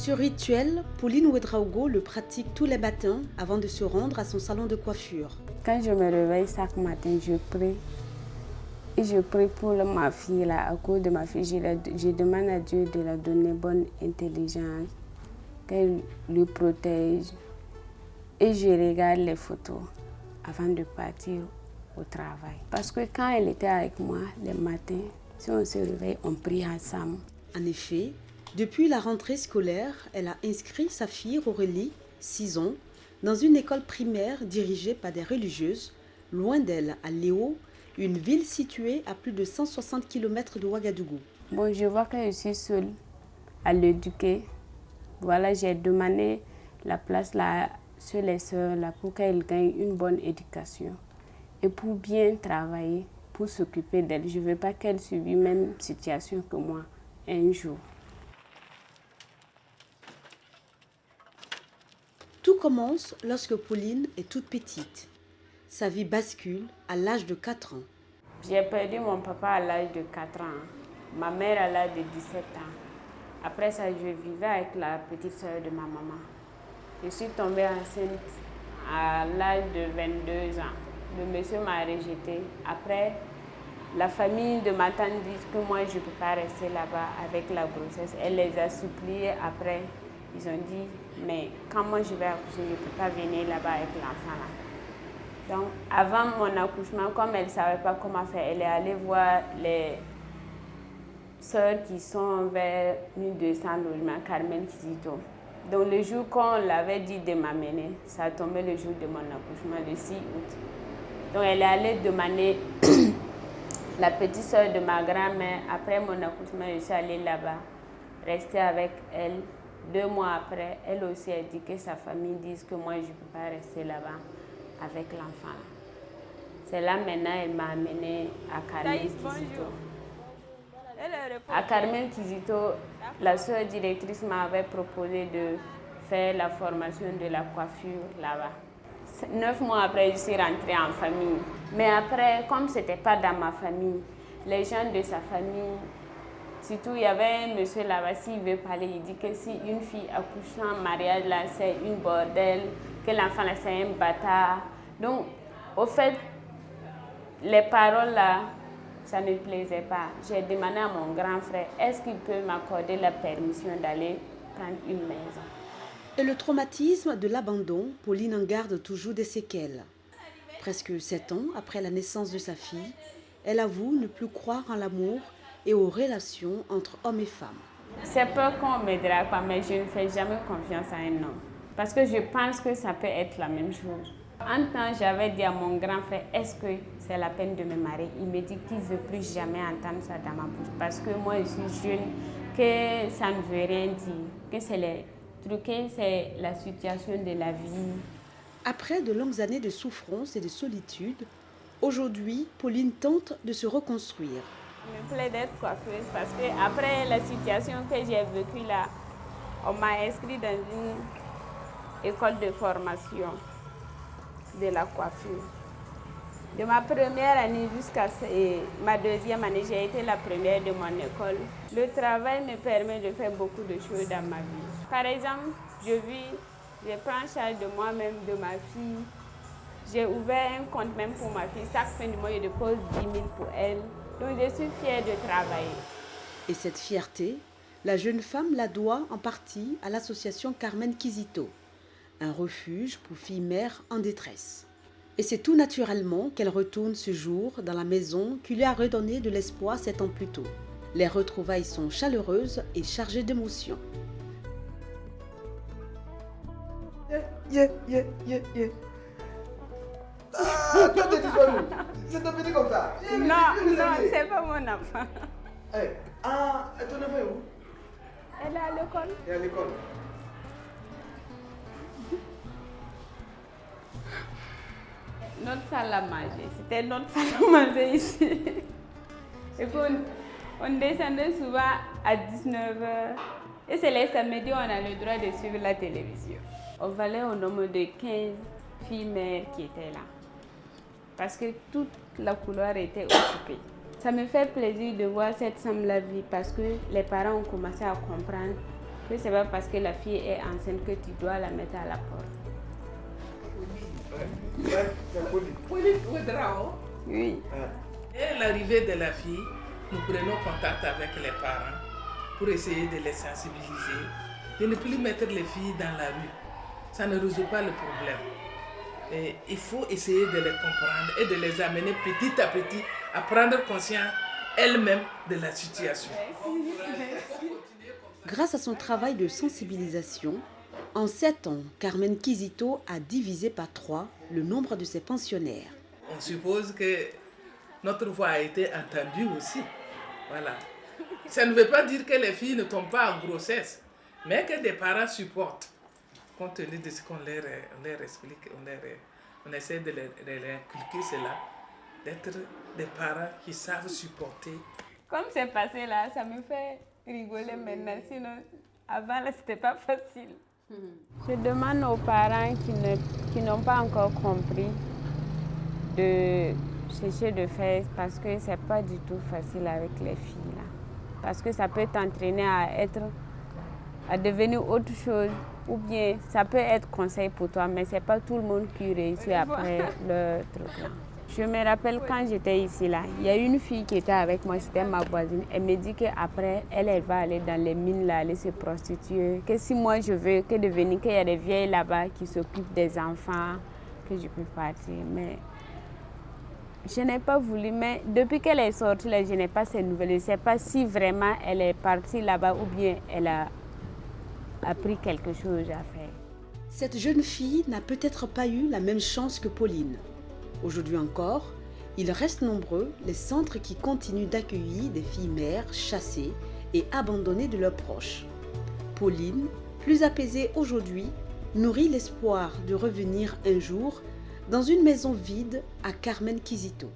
Ce rituel, Pauline Ouedraogo le pratique tous les matins avant de se rendre à son salon de coiffure. Quand je me réveille chaque matin, je prie. Et je prie pour ma fille, là, à cause de ma fille. Je demande à Dieu de la donner bonne intelligence, qu'elle lui protège. Et je regarde les photos avant de partir au travail. Parce que quand elle était avec moi le matin, si on se réveille, on prie ensemble. En effet, depuis la rentrée scolaire, elle a inscrit sa fille Aurélie, 6 ans, dans une école primaire dirigée par des religieuses, loin d'elle, à Léo, une ville située à plus de 160 km de Ouagadougou. Bon, je vois que je suis seule à l'éduquer. Voilà, j'ai demandé la place là, sur les sœurs là, pour qu'elles gagnent une bonne éducation et pour bien travailler, pour s'occuper d'elle. Je ne veux pas qu'elle subisse la même situation que moi un jour. Tout commence lorsque Pauline est toute petite. Sa vie bascule à l'âge de 4 ans. J'ai perdu mon papa à l'âge de 4 ans, ma mère à l'âge de 17 ans. Après ça, je vivais avec la petite soeur de ma maman. Je suis tombée enceinte à l'âge de 22 ans. Le monsieur m'a rejetée. Après, la famille de ma tante dit que moi, je ne peux pas rester là-bas avec la grossesse. Elle les a suppliés après. Ils ont dit, mais quand moi je vais accoucher, je ne peux pas venir là-bas avec l'enfant là. Donc, avant mon accouchement, comme elle ne savait pas comment faire, elle est allée voir les sœurs qui sont vers 1200 logements, Carmen Kizito. Donc, le jour qu'on l'avait dit de m'amener, ça a tombé le jour de mon accouchement, le 6 août. Donc, elle est allée demander la petite sœur de ma grand-mère. Après mon accouchement, je suis allée là-bas, rester avec elle. 2 mois après, elle aussi a dit que sa famille dise que moi, je ne peux pas rester là-bas avec l'enfant. C'est là maintenant, elle m'a amenée à Carmen Kizito. À Carmen Kizito, la sœur directrice m'avait proposé de faire la formation de la coiffure là-bas. 9 mois après, je suis rentrée en famille. Mais après, comme ce n'était pas dans ma famille, les gens de sa famille, surtout il y avait un monsieur là-bas, s'il veut parler, il dit que si une fille accouche en mariage, là, c'est une bordel, que l'enfant là, c'est un bâtard. Donc, au fait, les paroles là, ça ne me plaisait pas. J'ai demandé à mon grand frère, est-ce qu'il peut m'accorder la permission d'aller prendre une maison? Et le traumatisme de l'abandon, Pauline en garde toujours des séquelles. Presque 7 ans après la naissance de sa fille, elle avoue ne plus croire en l'amour et aux relations entre hommes et femmes. C'est peur qu'on me drague pas, mais je ne fais jamais confiance à un homme. Parce que je pense que ça peut être la même chose. Un temps, j'avais dit à mon grand frère, est-ce que c'est la peine de me marier? Il me dit qu'il ne veut plus jamais entendre ça dans ma bouche. Parce que moi, je suis jeune, que ça ne veut rien dire, que c'est les trucs, que c'est la situation de la vie. Après de longues années de souffrance et de solitude, aujourd'hui, Pauline tente de se reconstruire. Il me plaît d'être coiffeuse parce que après la situation que j'ai vécue là, on m'a inscrit dans une école de formation de la coiffure. De ma première année jusqu'à ma deuxième année, j'ai été la première de mon école. Le travail me permet de faire beaucoup de choses dans ma vie. Par exemple, je prends charge de moi-même, de ma fille. J'ai ouvert un compte même pour ma fille. Chaque fin du mois, je dépose 10 000 pour elle. Donc, je suis fière de travailler. Et cette fierté, la jeune femme la doit en partie à l'association Carmen Kizito, un refuge pour filles-mères en détresse. Et c'est tout naturellement qu'elle retourne ce jour dans la maison qui lui a redonné de l'espoir 7 ans plus tôt. Les retrouvailles sont chaleureuses et chargées d'émotions. Yeah. Ah, toi t'es disponible. C'est ton petit comme ça. Non, c'est pas mon enfant. Hey. Ah, ton enfant est où? Elle est à l'école. Elle est à l'école. Notre salle à manger, c'était notre salle à manger ici. Et puis on descendait souvent à 19h. Et c'est les samedis, on a le droit de suivre la télévision. On valait au nombre de 15 filles-mères qui étaient là. Parce que toute la couloir était occupée. Ça me fait plaisir de voir cette semble la vie parce que les parents ont commencé à comprendre Que c'est pas parce que la fille est enceinte que tu dois la mettre à la porte. Oui. Dès l'arrivée de la fille, nous prenons contact avec les parents pour essayer de les sensibiliser, de ne plus mettre les filles dans la rue. Ça ne résout pas le problème. Et il faut essayer de les comprendre et de les amener petit à petit à prendre conscience elles-mêmes de la situation. Grâce à son travail de sensibilisation, en 7 ans, Carmen Quisito a divisé par 3 le nombre de ses pensionnaires. On suppose que notre voix a été entendue aussi. Voilà. Ça ne veut pas dire que les filles ne tombent pas en grossesse, mais que des parents supportent. Compte tenu de ce qu'on leur explique, on essaie de leur inculquer cela, d'être des parents qui savent supporter. Comme c'est passé là, ça me fait rigoler maintenant, sinon avant là c'était pas facile. Je demande aux parents qui n'ont pas encore compris de chercher de faire parce que c'est pas du tout facile avec les filles là. Parce que ça peut t'entraîner à devenir autre chose ou bien ça peut être conseil pour toi, mais c'est pas tout le monde qui réussit après le truc là. Je me rappelle quand j'étais ici là, il y a une fille qui était avec moi, c'était ma voisine. Elle me dit qu'après, elle va aller dans les mines là, aller se prostituer. Que si moi je veux que devenir, qu'il y a des vieilles là-bas qui s'occupent des enfants, que je peux partir. Mais je n'ai pas voulu, mais depuis qu'elle est sortie là, je n'ai pas ces nouvelles. Je ne sais pas si vraiment elle est partie là-bas ou bien elle a appris quelque chose à faire. Cette jeune fille n'a peut-être pas eu la même chance que Pauline. Aujourd'hui encore, il reste nombreux les centres qui continuent d'accueillir des filles mères chassées et abandonnées de leurs proches. Pauline, plus apaisée aujourd'hui, nourrit l'espoir de revenir un jour dans une maison vide à Carmen Quisito.